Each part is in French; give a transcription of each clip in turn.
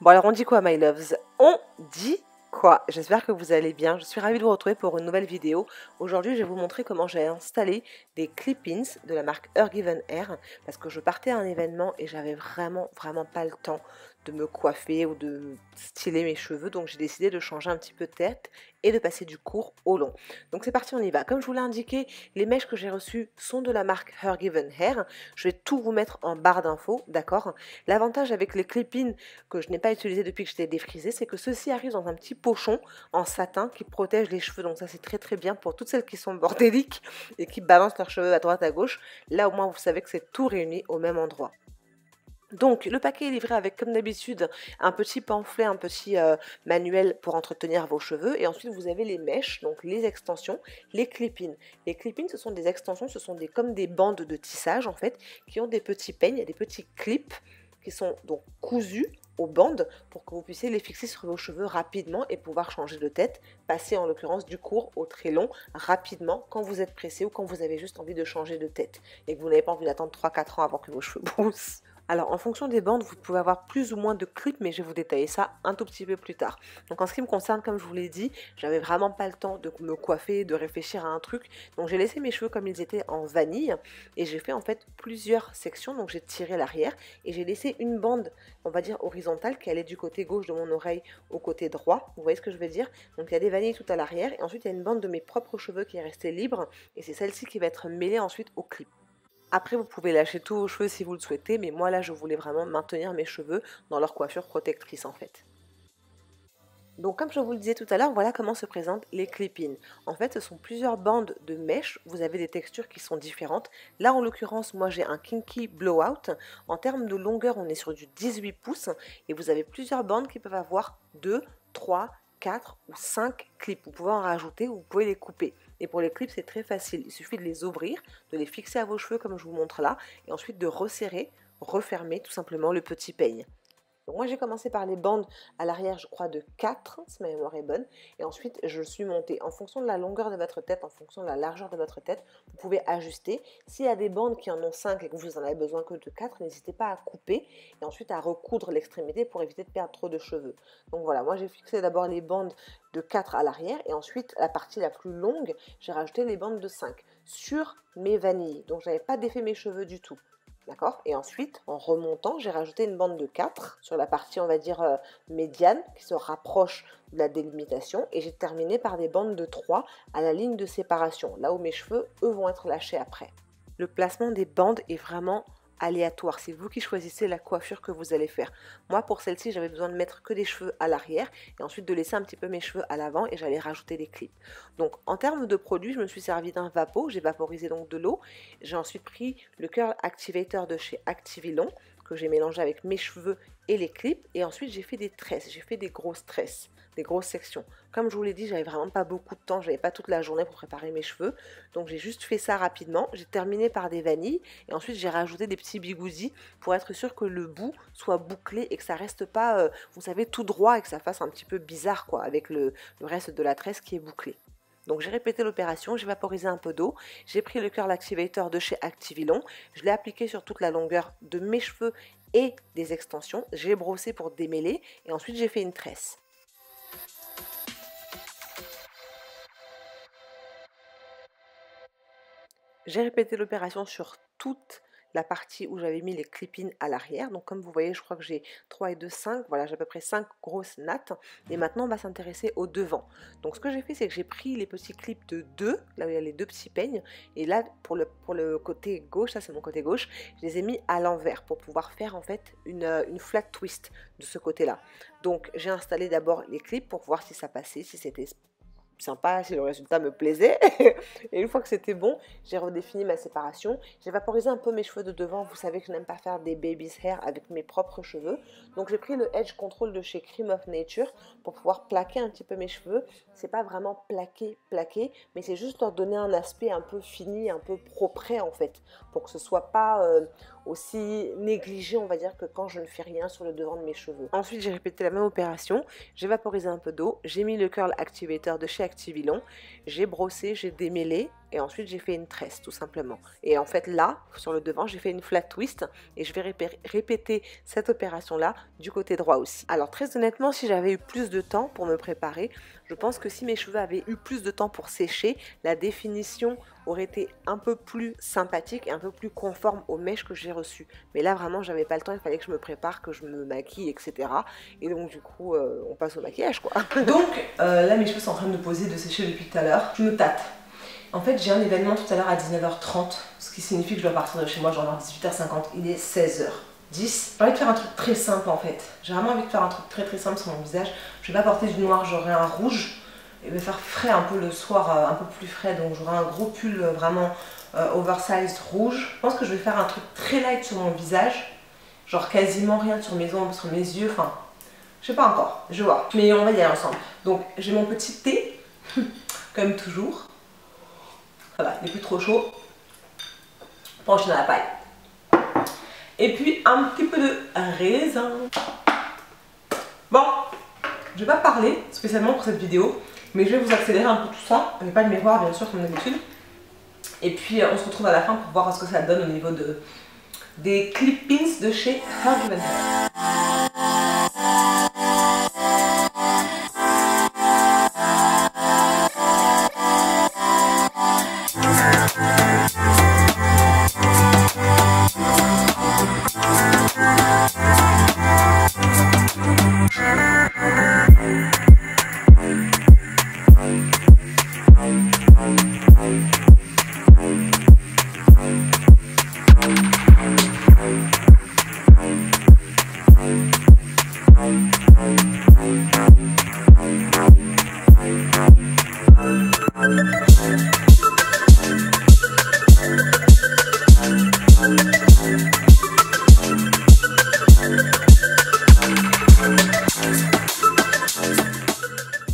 Bon alors on dit quoi my loves? On dit quoi? J'espère que vous allez bien. Je suis ravie de vous retrouver pour une nouvelle vidéo. Aujourd'hui je vais vous montrer comment j'ai installé des clip-ins de la marque Hergiven Hair parce que je partais à un événement et j'avais vraiment pas le temps de me coiffer ou de styler mes cheveux, donc j'ai décidé de changer un petit peu de tête et de passer du court au long. Donc c'est parti, on y va. Comme je vous l'ai indiqué, les mèches que j'ai reçues sont de la marque Hergiven Hair. Je vais tout vous mettre en barre d'infos, d'accord? L'avantage avec les clip-ins que je n'ai pas utilisé depuis que j'étais défrisée, c'est que ceux-ci arrivent dans un petit pochon en satin qui protège les cheveux. Donc ça c'est très bien pour toutes celles qui sont bordéliques et qui balancent leurs cheveux à droite à gauche. Là au moins vous savez que c'est tout réuni au même endroit. Donc le paquet est livré avec comme d'habitude un petit pamphlet, un petit manuel pour entretenir vos cheveux, et ensuite vous avez les mèches, donc les extensions, les clip-ins. Les clip-ins ce sont des extensions, ce sont comme des bandes de tissage en fait, qui ont des petits peignes, des petits clips qui sont donc cousus aux bandes pour que vous puissiez les fixer sur vos cheveux rapidement et pouvoir changer de tête, passer en l'occurrence du court au très long rapidement quand vous êtes pressé ou quand vous avez juste envie de changer de tête et que vous n'avez pas envie d'attendre 3-4 ans avant que vos cheveux poussent. Alors, en fonction des bandes, vous pouvez avoir plus ou moins de clips, mais je vais vous détailler ça un tout petit peu plus tard. Donc, en ce qui me concerne, comme je vous l'ai dit, j'avais vraiment pas le temps de me coiffer, de réfléchir à un truc. Donc, j'ai laissé mes cheveux comme ils étaient en vanille et j'ai fait en fait plusieurs sections. Donc, j'ai tiré l'arrière et j'ai laissé une bande, on va dire horizontale, qui allait du côté gauche de mon oreille au côté droit. Vous voyez ce que je veux dire? Donc, il y a des vanilles tout à l'arrière et ensuite, il y a une bande de mes propres cheveux qui est restée libre et c'est celle-ci qui va être mêlée ensuite au clip. Après, vous pouvez lâcher tous vos cheveux si vous le souhaitez, mais moi là, je voulais vraiment maintenir mes cheveux dans leur coiffure protectrice en fait. Donc comme je vous le disais tout à l'heure, voilà comment se présentent les clip-ins. En fait, ce sont plusieurs bandes de mèches, vous avez des textures qui sont différentes. Là, en l'occurrence, moi j'ai un Kinky Blowout. En termes de longueur, on est sur du 18 pouces et vous avez plusieurs bandes qui peuvent avoir 2, 3, 4 ou 5 clips. Vous pouvez en rajouter ou vous pouvez les couper. Et pour les clips, c'est très facile. Il suffit de les ouvrir, de les fixer à vos cheveux comme je vous montre là, et ensuite de resserrer, refermer tout simplement le petit peigne. Donc moi j'ai commencé par les bandes à l'arrière, je crois de 4, si ma mémoire est bonne, et ensuite je suis montée. En fonction de la longueur de votre tête, en fonction de la largeur de votre tête, vous pouvez ajuster. S'il y a des bandes qui en ont 5 et que vous en avez besoin que de 4, n'hésitez pas à couper et ensuite à recoudre l'extrémité pour éviter de perdre trop de cheveux. Donc voilà, moi j'ai fixé d'abord les bandes de 4 à l'arrière et ensuite la partie la plus longue, j'ai rajouté les bandes de 5 sur mes vanilles. Donc je n'avais pas défait mes cheveux du tout. D'accord? Et ensuite, en remontant, j'ai rajouté une bande de 4 sur la partie, on va dire, médiane, qui se rapproche de la délimitation. Et j'ai terminé par des bandes de 3 à la ligne de séparation, là où mes cheveux, eux, vont être lâchés après. Le placement des bandes est vraiment aléatoire. C'est vous qui choisissez la coiffure que vous allez faire. Moi, pour celle-ci, j'avais besoin de mettre que des cheveux à l'arrière et ensuite de laisser un petit peu mes cheveux à l'avant et j'allais rajouter des clips. Donc, en termes de produits, je me suis servi d'un vapeau. J'ai vaporisé donc de l'eau. J'ai ensuite pris le Curl Activator de chez Activilon que j'ai mélangé avec mes cheveux et les clips. Et ensuite, j'ai fait des tresses. J'ai fait des grosses tresses, des grosses sections. Comme je vous l'ai dit, j'avais vraiment pas beaucoup de temps. J'avais pas toute la journée pour préparer mes cheveux. Donc, j'ai juste fait ça rapidement. J'ai terminé par des vanilles. Et ensuite, j'ai rajouté des petits bigoudis pour être sûr que le bout soit bouclé et que ça reste pas, vous savez, tout droit et que ça fasse un petit peu bizarre, quoi, avec le reste de la tresse qui est bouclé. Donc j'ai répété l'opération, j'ai vaporisé un peu d'eau, j'ai pris le Curl Activator de chez Activilon, je l'ai appliqué sur toute la longueur de mes cheveux et des extensions, j'ai brossé pour démêler et ensuite j'ai fait une tresse. J'ai répété l'opération sur toute la partie où j'avais mis les clip-ins à l'arrière. Donc comme vous voyez, je crois que j'ai 3 et 2, 5. Voilà, j'ai à peu près 5 grosses nattes. Et maintenant, on va s'intéresser au devant. Donc ce que j'ai fait, c'est que j'ai pris les petits clips de 2, là où il y a les 2 petits peignes. Et là, pour le côté gauche, ça c'est mon côté gauche, je les ai mis à l'envers pour pouvoir faire en fait une flat twist de ce côté-là. Donc j'ai installé d'abord les clips pour voir si ça passait, si c'était sympa, si le résultat me plaisait. Et une fois que c'était bon, j'ai redéfini ma séparation. J'ai vaporisé un peu mes cheveux de devant. Vous savez que je n'aime pas faire des baby's hair avec mes propres cheveux. Donc j'ai pris le Edge Control de chez Cream of Nature pour pouvoir plaquer un petit peu mes cheveux. C'est pas vraiment plaqué, mais c'est juste leur donner un aspect un peu fini, un peu propre en fait, pour que ce soit pas aussi négligé, on va dire, que quand je ne fais rien sur le devant de mes cheveux. Ensuite, j'ai répété la même opération. J'ai vaporisé un peu d'eau. J'ai mis le Curl Activator de chez Activilon, j'ai brossé, j'ai démêlé et ensuite j'ai fait une tresse tout simplement. Et en fait là, sur le devant, j'ai fait une flat twist et je vais répéter cette opération là du côté droit aussi. Alors très honnêtement, si j'avais eu plus de temps pour me préparer, je pense que si mes cheveux avaient eu plus de temps pour sécher, la définition aurait été un peu plus sympathique et un peu plus conforme aux mèches que j'ai reçues. Mais là vraiment j'avais pas le temps, il fallait que je me prépare, que je me maquille, etc. Et donc du coup on passe au maquillage quoi. Donc là mes cheveux sont en train de poser, de sécher depuis tout à l'heure. Je me tâte. En fait j'ai un événement tout à l'heure à 19h30, ce qui signifie que je dois partir de chez moi genre à 18h50, il est 16h10. J'ai envie de faire un truc très simple en fait. J'ai vraiment envie de faire un truc très simple sur mon visage. Je vais pas porter du noir, j'aurai un rouge. Et je vais faire frais un peu le soir, un peu plus frais. Donc j'aurai un gros pull vraiment oversized rouge. Je pense que je vais faire un truc très light sur mon visage. Genre quasiment rien sur mes ombres, sur mes yeux. Enfin, je sais pas encore, je vois. Mais on va y aller ensemble. Donc j'ai mon petit thé, comme toujours. Ça va, il n'est plus trop chaud. Penché dans la paille. Et puis un petit peu de raisin. Bon, je vais pas parler spécialement pour cette vidéo, mais je vais vous accélérer un peu tout ça. Il n'y a pas de miroir bien sûr comme d'habitude. Et puis on se retrouve à la fin pour voir ce que ça donne au niveau des clip-ins de chez Hergiven.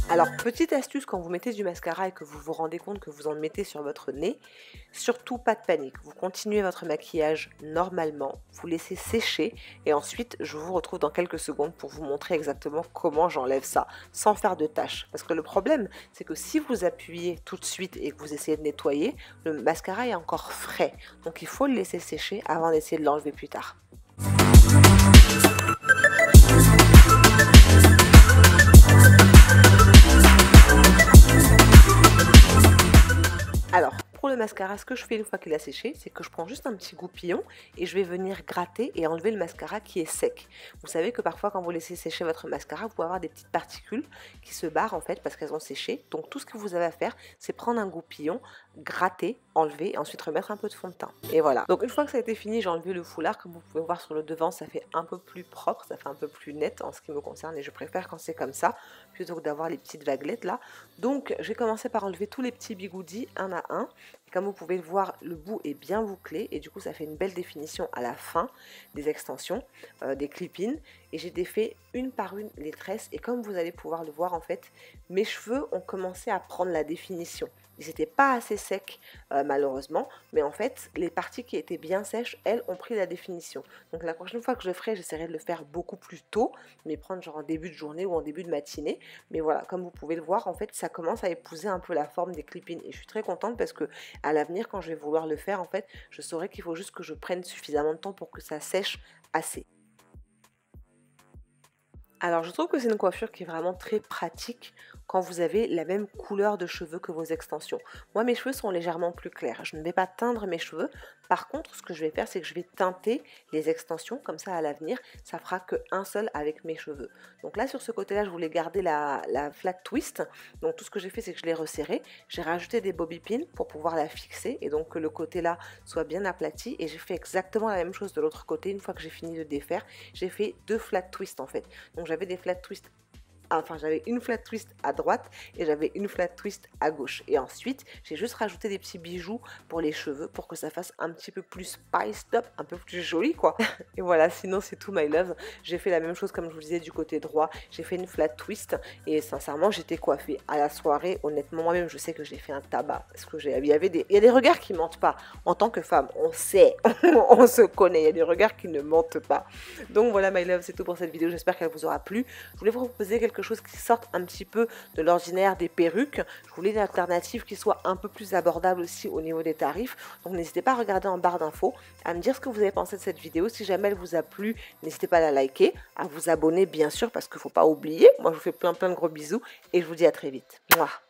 Alors, petite astuce quand vous mettez du mascara et que vous vous rendez compte que vous en mettez sur votre nez, surtout pas de panique. Vous continuez votre maquillage normalement, vous laissez sécher et ensuite je vous retrouve dans quelques secondes pour vous montrer exactement comment j'enlève ça sans faire de tâches. Parce que le problème, c'est que si vous appuyez tout de suite et que vous essayez de nettoyer, le mascara est encore frais. Donc il faut le laisser sécher avant d'essayer de l'enlever plus tard. Alors, pour le mascara, ce que je fais une fois qu'il a séché, c'est que je prends juste un petit goupillon et je vais venir gratter et enlever le mascara qui est sec. Vous savez que parfois, quand vous laissez sécher votre mascara, vous pouvez avoir des petites particules qui se barrent en fait parce qu'elles ont séché. Donc, tout ce que vous avez à faire, c'est prendre un goupillon, gratter, enlever et ensuite remettre un peu de fond de teint. Et voilà. Donc, une fois que ça a été fini, j'ai enlevé le foulard. Comme vous pouvez voir sur le devant, ça fait un peu plus propre, ça fait un peu plus net en ce qui me concerne et je préfère quand c'est comme ça plutôt que d'avoir les petites vaguelettes là. Donc, je vais commencer par enlever tous les petits bigoudis un à un. Et comme vous pouvez le voir, le bout est bien bouclé et du coup ça fait une belle définition à la fin des extensions, des clip-ins. Et j'ai défait une par une les tresses et comme vous allez pouvoir le voir en fait, mes cheveux ont commencé à prendre la définition. Ils n'étaient pas assez secs malheureusement, mais en fait les parties qui étaient bien sèches, elles ont pris la définition. Donc la prochaine fois que je le ferai, j'essaierai de le faire beaucoup plus tôt, mais prendre genre en début de journée ou en début de matinée. Mais voilà, comme vous pouvez le voir, en fait ça commence à épouser un peu la forme des clip-ins et je suis très contente parce que à l'avenir quand je vais vouloir le faire, en fait je saurai qu'il faut juste que je prenne suffisamment de temps pour que ça sèche assez. Alors je trouve que c'est une coiffure qui est vraiment très pratique quand vous avez la même couleur de cheveux que vos extensions. Moi mes cheveux sont légèrement plus clairs, je ne vais pas teindre mes cheveux. Par contre ce que je vais faire c'est que je vais teinter les extensions, comme ça à l'avenir ça fera qu'un seul avec mes cheveux. Donc là sur ce côté là je voulais garder la flat twist, donc tout ce que j'ai fait c'est que je l'ai resserré, j'ai rajouté des bobby pins pour pouvoir la fixer et donc que le côté là soit bien aplati et j'ai fait exactement la même chose de l'autre côté. Une fois que j'ai fini de défaire, j'ai fait deux flat twists en fait. Donc j'avais des flat twists, enfin j'avais une flat twist à droite et j'avais une flat twist à gauche. Et ensuite j'ai juste rajouté des petits bijoux pour les cheveux pour que ça fasse un petit peu plus spiced up, un peu plus joli quoi. Et voilà, sinon c'est tout my love. J'ai fait la même chose comme je vous disais du côté droit, j'ai fait une flat twist et sincèrement j'étais coiffée à la soirée. Honnêtement moi-même je sais que j'ai fait un tabac parce que il y a des regards qui mentent pas. En tant que femme on sait, on se connaît, il y a des regards qui ne mentent pas. Donc voilà my love, c'est tout pour cette vidéo, j'espère qu'elle vous aura plu. Je voulais vous proposer quelques quelque chose qui sorte un petit peu de l'ordinaire des perruques. Je voulais une alternative qui soit un peu plus abordable aussi au niveau des tarifs. Donc n'hésitez pas à regarder en barre d'infos, à me dire ce que vous avez pensé de cette vidéo. Si jamais elle vous a plu, n'hésitez pas à la liker, à vous abonner bien sûr, parce qu'il ne faut pas oublier. Moi je vous fais plein de gros bisous et je vous dis à très vite. Mouah.